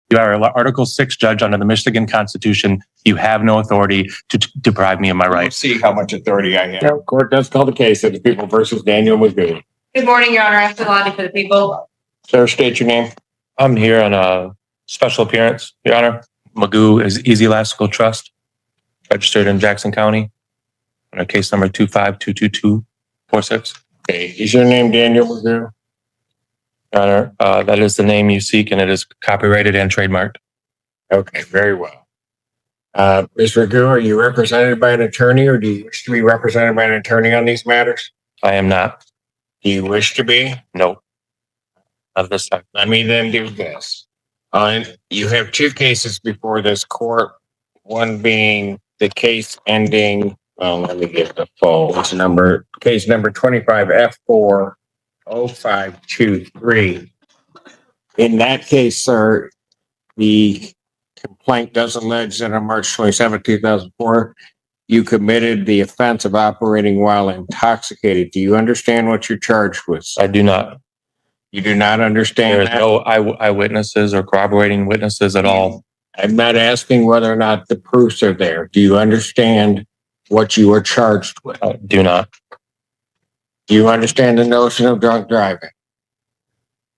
You are an Article 6 judge under the Michigan Constitution. You have no authority to deprive me of my rights. See how much authority I have. No, court does call the case of the people versus Daniel Magoo. Good morning, Your Honor. After Lottie for the people. Sir, state your name. I'm here on a special appearance, Your Honor. Magoo is Easy Elastical Trust, registered in Jackson County, on case number 2522246. Okay, is your name Daniel Magoo? Your Honor, that is the name you seek, and it is copyrighted and trademarked. Okay, very well. Ms. Magoo, are you represented by an attorney, or do you wish to be represented by an attorney on these matters? I am not. Do you wish to be? No. Not at this time. Let me then do this. You have two cases before this court, one being the case ending, well, let me get the full number, case number 25F40523. In that case, sir, the complaint does allege that on March 27, 2004, you committed the offense of operating while intoxicated. Do you understand what you're charged with? I do not. You do not understand There is that? no eyewitnesses or corroborating witnesses at all. I'm not asking whether or not the proofs are there. Do you understand what you are charged with? I do not. Do you understand the notion of drunk driving?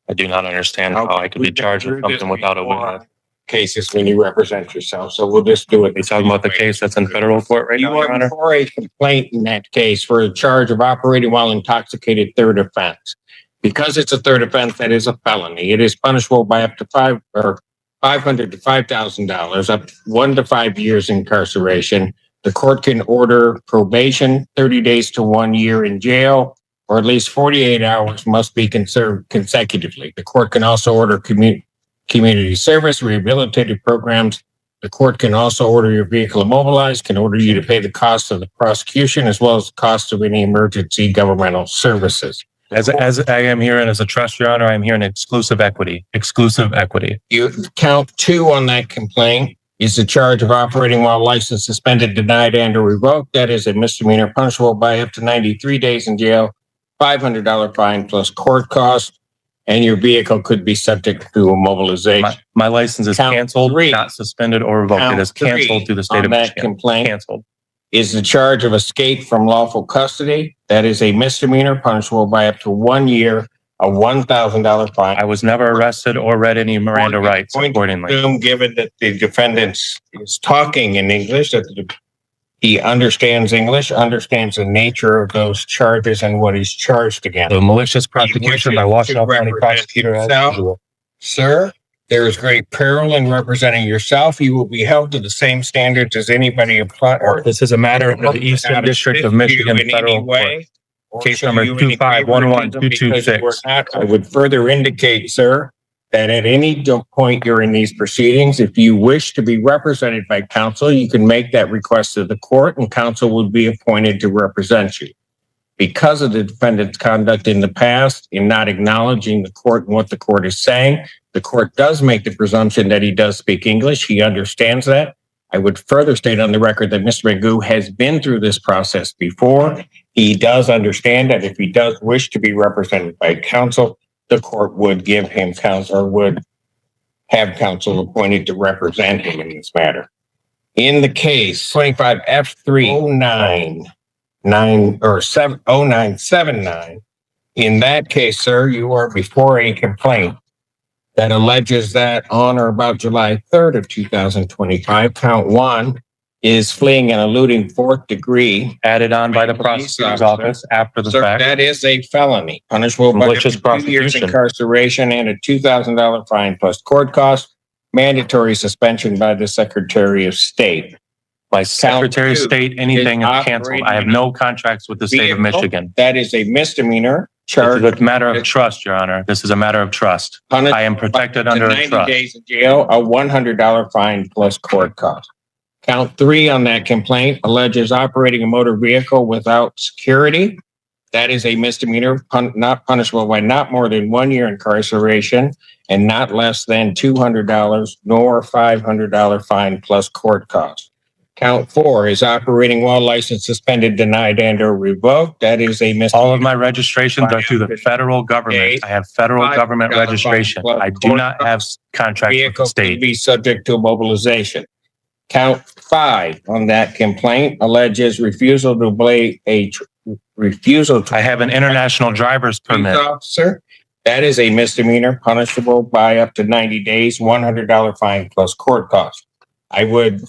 I do not understand how I could be charged with something without a witness. Cases when you represent yourself, so we'll just do it. Are you talking about the case that's in federal court right now, You Your are Honor? before a complaint in that case for a charge of operating while intoxicated, third offense. Because it's a third offense, that is a felony. It is punishable by up to $500 to $5,000, up to 1 to 5 years incarceration. The court can order probation, 30 days to 1 year in jail, or at least 48 hours must be conserved consecutively. The court can also order community service, rehabilitative programs. The court can also order your vehicle immobilized, can order you to pay the cost of the prosecution, as well as the cost of any emergency governmental services. As I am hearing as a trust, Your Honor, I am hearing exclusive equity. Exclusive equity. You count 2 on that complaint is the charge of operating while license suspended, denied, and or revoked. That is a misdemeanor punishable by up to 93 days in jail, $500 fine plus court costs, and your vehicle could be subject to immobilization. My license is Count canceled, 3. not suspended or revoked. Count It is 3 canceled through the state on of that Michigan. complaint Canceled. is the charge of escape from lawful custody. That is a misdemeanor punishable by up to 1 year, a $1,000 fine. I was never arrested or read any Miranda rights accordingly. Assume, given that the defendant is talking in English, that he understands English, understands the nature of those charges and what he's charged against. The malicious prosecution by Washington County prosecutor as usual. Sir, there is great peril in representing yourself. You will be held to the same standards as anybody applied. This is a matter of the Eastern District of Michigan Federal Court. Case number 2511226. I would further indicate, sir, that at any point during these proceedings, if you wish to be represented by counsel, you can make that request to the court and counsel will be appointed to represent you. Because of the defendant's conduct in the past, in not acknowledging the court and what the court is saying, the court does make the presumption that he does speak English. He understands that. I would further state on the record that Mr. Magoo has been through this process before. He does understand that if he does wish to be represented by counsel, the court would give him counsel or would have counsel appointed to represent him in this matter. In the case 25F30979, in that case, sir, you are before a complaint that alleges that on or about July 3rd of 2025, count 1 is fleeing and eluding 4th degree. Added on by the prosecutor's office after the Sir, fact. that is a felony, punishable by Malicious 2 years prosecution. incarceration and a $2,000 fine plus court costs, mandatory suspension by the Secretary of State. My Secretary of 2 State, anything is canceled. I have no contracts with the state of Michigan. That is a misdemeanor This charge. is a matter of trust, Your Honor. This is a matter of trust. I am protected under a 90 trust. days in jail, a $100 fine plus court costs. Count 3 on that complaint alleges operating a motor vehicle without security. That is a misdemeanor, not punishable by not more than 1 year incarceration and not less than $200 nor $500 fine plus court costs. Count 4 is operating while license suspended, denied, and or revoked. That is a misdemeanor. All of my registrations are through the federal government. I have federal government registration. I do not have contracts with the Vehicle could state. be subject to mobilization. Count 5 on that complaint alleges refusal to obey refusal to I have an international driver's permit. officer. That is a misdemeanor punishable by up to 90 days, $100 fine plus court costs. I would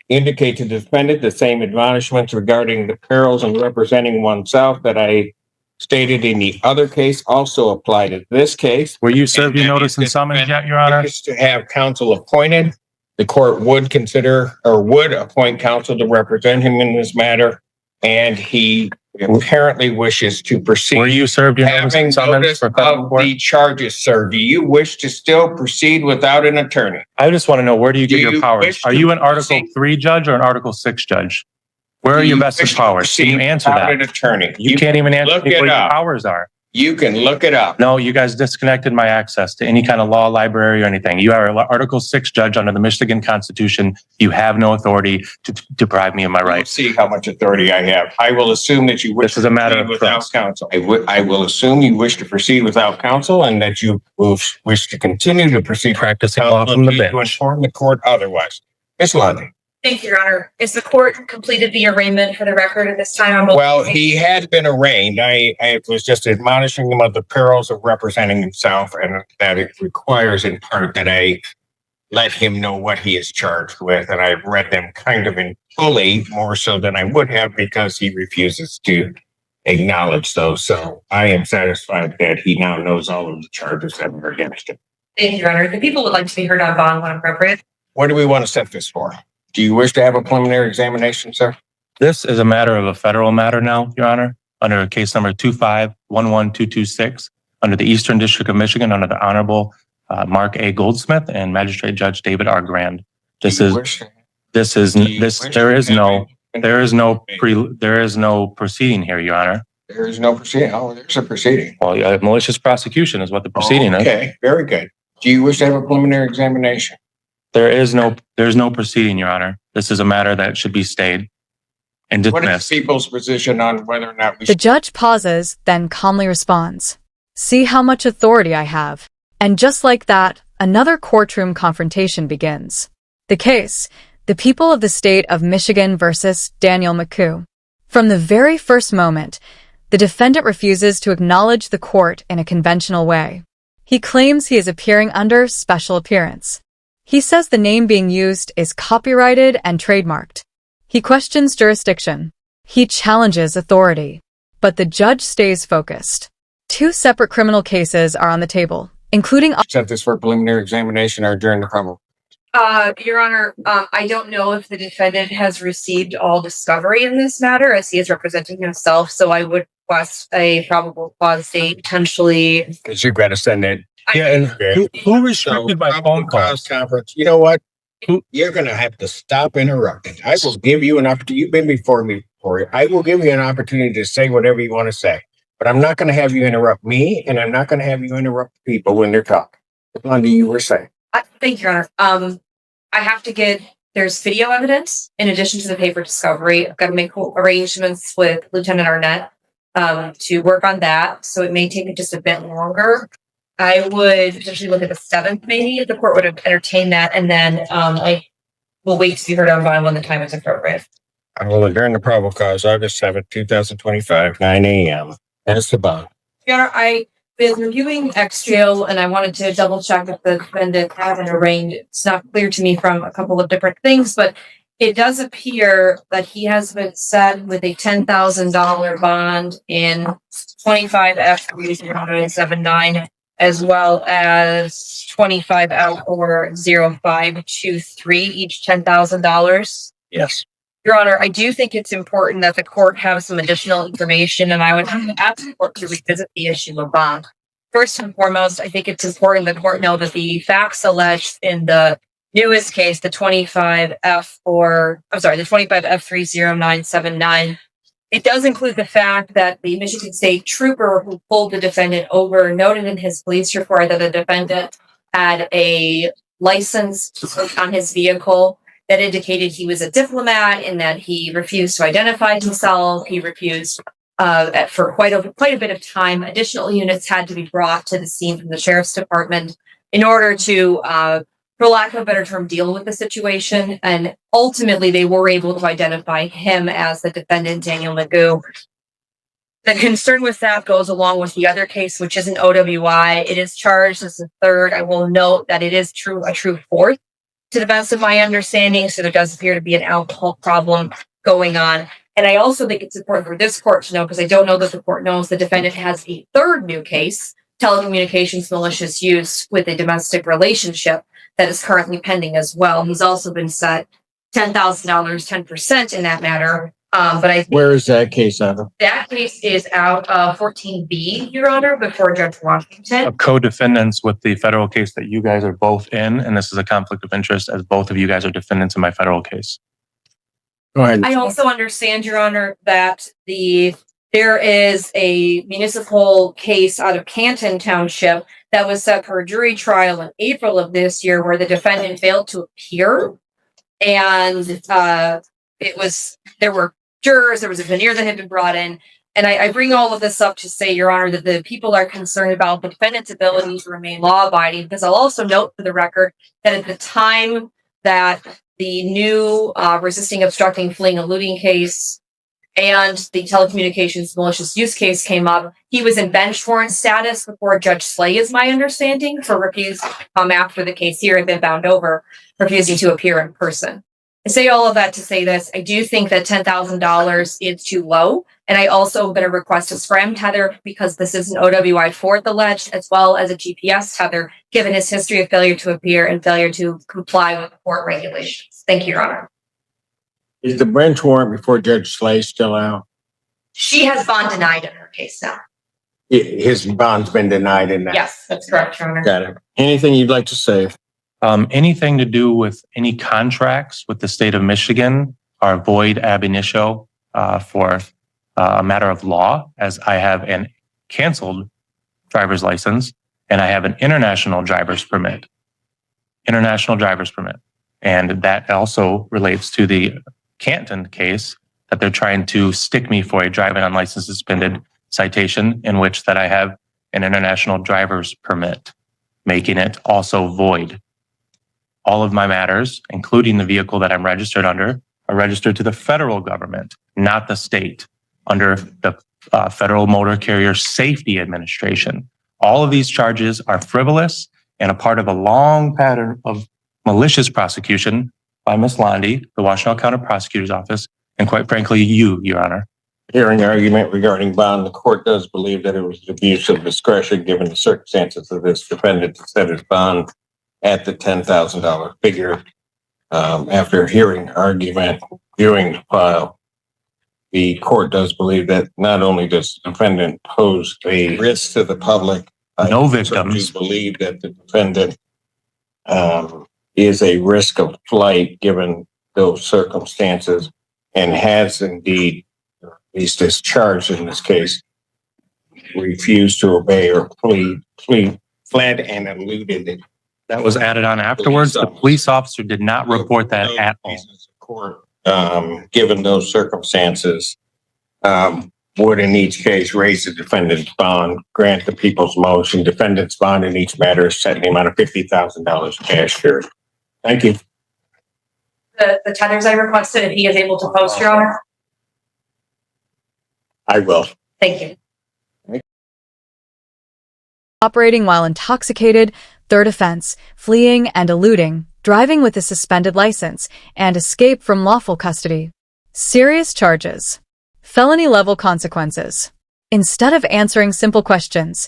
indicate to the defendant the same admonishments regarding the perils in representing oneself that I stated in the other case also apply to this case. Were you served your notice and summons yet, Your Honor? To have counsel appointed, the court would consider or would appoint counsel to represent him in this matter, and he apparently wishes to proceed. Were you served your notice Having and summons notice for federal of court? the charges, sir, do you wish to still proceed without an attorney? I just want to know, where do you get Do your you powers? wish Are to you an Article proceed? 3 judge or an Article 6 judge? Where are Do your you vested wish to powers? Can you proceed answer without an that? attorney? You can't even answer look me it what your up. powers are. You can look it up. No, you guys disconnected my access to any kind of law library or anything. You are an Article 6 judge under the Michigan Constitution. You have no authority to deprive me of my We'll rights. see how much authority I have. I will assume that you wish This is a matter to of proceed without trust. counsel. I will assume you wish to proceed without counsel and that you will wish to continue to proceed. Practicing Counsel law from the to bench. inform the court otherwise. Ms. Lundy. Thank you, Your Honor. Is the court completed the arraignment for the record at this time? Well, he had been arraigned. I was just admonishing him of the perils of representing himself and that it requires in part that I let him know what he is charged with. And I've read them kind of in fully, more so than I would have because he refuses to acknowledge those. So I am satisfied that he now knows all of the charges that are against him. Thank you, Your Honor. The people would like to be heard on bond when appropriate. What do we want to set this for? Do you wish to have a preliminary examination, sir? This is a matter of a federal matter now, Your Honor, under case number 2511226, under the Eastern District of Michigan, under the Honorable Mark A. Goldsmith and Magistrate Judge David R. Grand. There is no proceeding here, Your Honor. There is no proceeding. Oh, there's a proceeding. Well, malicious prosecution is what the proceeding is. Okay, very good. Do you wish to have a preliminary examination? There's no proceeding, Your Honor. This is a matter that should be stayed and What is dismissed. people's position on whether or not we The should? judge pauses, then calmly responds, "See how much authority I have." And just like that, another courtroom confrontation begins. The case, the people of the state of Michigan versus Daniel McCoo. From the very first moment, the defendant refuses to acknowledge the court in a conventional way. He claims he is appearing under special appearance. He says the name being used is copyrighted and trademarked. He questions jurisdiction. He challenges authority. But the judge stays focused. Two separate criminal cases are on the table, including Set this for preliminary examination or adjourn the probable. Your Honor, I don't know if the defendant has received all discovery in this matter as he is representing himself, so I would request a probable cause date potentially. Because you've got to send it. Yeah, and who restricted my phone Probable cause calls? conference. You know what? You're going to have to stop interrupting. I will give you an opportunity. You've been before me, Corey. I will give you an opportunity to say whatever you want to say. But I'm not going to have you interrupt me, and I'm not going to have you interrupt people when they're talking. Lundy, you were saying. Thank you, Your Honor. I have to there's video evidence in addition to the paper discovery. I've got to make arrangements with Lieutenant Arnett to work on that. So it may take just a bit longer. I would potentially look at the 7th, maybe, if the court would have entertained that. And then I will wait to be heard on bond when the time is appropriate. I will adjourn the probable cause August 7th, 2025, 9 a.m. That's the bond. Your Honor, I was reviewing ex-jail and I wanted to double check if the defendant had been arraigned. It's not clear to me from a couple of different things, but it does appear that he has been set with a $10,000 bond in 25 F30979, as well as 25 L40523, each $10,000. Yes. Your Honor, I do think it's important that the court have some additional information, and I would ask the court to revisit the issue of bond. First and foremost, I think it's important the court know that the facts alleged in the newest case, the 25 F30979, it does include the fact that the Michigan State trooper who pulled the defendant over noted in his police report that the defendant had a license on his vehicle that indicated he was a diplomat and that he refused to identify himself. He refused for quite a bit of time. Additional units had to be brought to the scene from the sheriff's department in order to, for lack of a better term, deal with the situation. And ultimately, they were able to identify him as the defendant, Daniel Magoo. The concern with that goes along with the other case, which is an OWI. It is charged as a third. I will note that it is a true fourth, to the best of my understanding. So there does appear to be an alcohol problem going on. And I also think it's important for this court to know, because I don't know that the court knows, the defendant has a third new case, telecommunications malicious use with a domestic relationship, that is currently pending as well. He's also been set $10,000, 10% in that matter. But I think Where is that case out of? that case is out of 14B, Your Honor, before Judge Washington. Co-defendants with the federal case that you guys are both in, and this is a conflict of interest as both of you guys are defendants in my federal case. Go ahead. I also understand, Your Honor, that there is a municipal case out of Canton Township that was set for a jury trial in April of this year, where the defendant failed to appear. And there were jurors, there was a veneer that had been brought in. And I bring all of this up to say, Your Honor, that the people are concerned about the defendant's ability to remain law-abiding, because I'll also note for the record that at the time that the new resisting, obstructing, fleeing, eluding case and the telecommunications malicious use case came up, he was in bench warrant status before Judge Slay, is my understanding, for refusing after the case here had been bound over, refusing to appear in person. I say all of that to say this. I do think that $10,000 is too low. And I also am going to request a SCRAM tether, because this is an OWI fourth alleged, as well as a GPS tether, given his history of failure to appear and failure to comply with court regulations. Thank you, Your Honor. Is the bench warrant before Judge Slay still out? She has bond denied in her case now. His bond's been denied in that. Yes, that's correct, Your Honor. Got it. Anything you'd like to say? Anything to do with any contracts with the state of Michigan are void ab initio for a matter of law, as I have an canceled driver's license and I have an international driver's permit. International driver's permit. And that also relates to the Canton case that they're trying to stick me for a driving unlicensed suspended citation, in which that I have an international driver's permit, making it also void. All of my matters, including the vehicle that I'm registered under, are registered to the federal government, not the state, under the Federal Motor Carrier Safety Administration. All of these charges are frivolous and a part of a long pattern of malicious prosecution by Ms. Londy, the Washtenaw County Prosecutor's Office, and quite frankly, you, Your Honor. Hearing argument regarding bond, the court does believe that it was an abuse of discretion, given the circumstances of this defendant, to set his bond at the $10,000 figure. After hearing argument, viewing the file, the court does believe that not only does the defendant pose a risk to the public, No victims. I believe that the defendant is a risk of flight given those circumstances, and has indeed, at least as charged in this case, refused to obey or fled and eluded it. That was added on afterwards. The police officer did not report that at all. Court, given those circumstances, would in each case raise the defendant's bond, grant the people's motion. Defendant's bond in each matter is set in the amount of $50,000 cash here. Thank you. The tethers I requested, if he is able to post, Your Honor. I will. Thank you. Operating while intoxicated, third offense, fleeing and eluding, driving with a suspended license, and escape from lawful custody. Serious charges. Felony-level consequences. Instead of answering simple questions,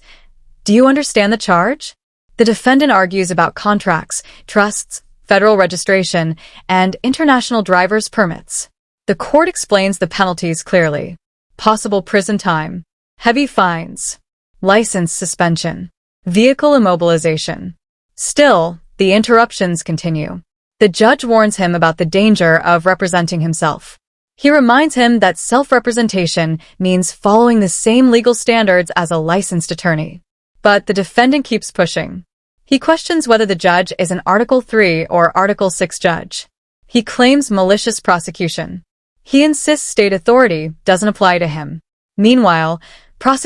do you understand the charge? The defendant argues about contracts, trusts, federal registration, and international driver's permits. The court explains the penalties clearly. Possible prison time, heavy fines, license suspension, vehicle immobilization. Still, the interruptions continue. The judge warns him about the danger of representing himself. He reminds him that self-representation means following the same legal standards as a licensed attorney. But the defendant keeps pushing. He questions whether the judge is an Article 3 or Article 6 judge. He claims malicious prosecution. He insists state authority doesn't apply to him. Meanwhile, prosecutors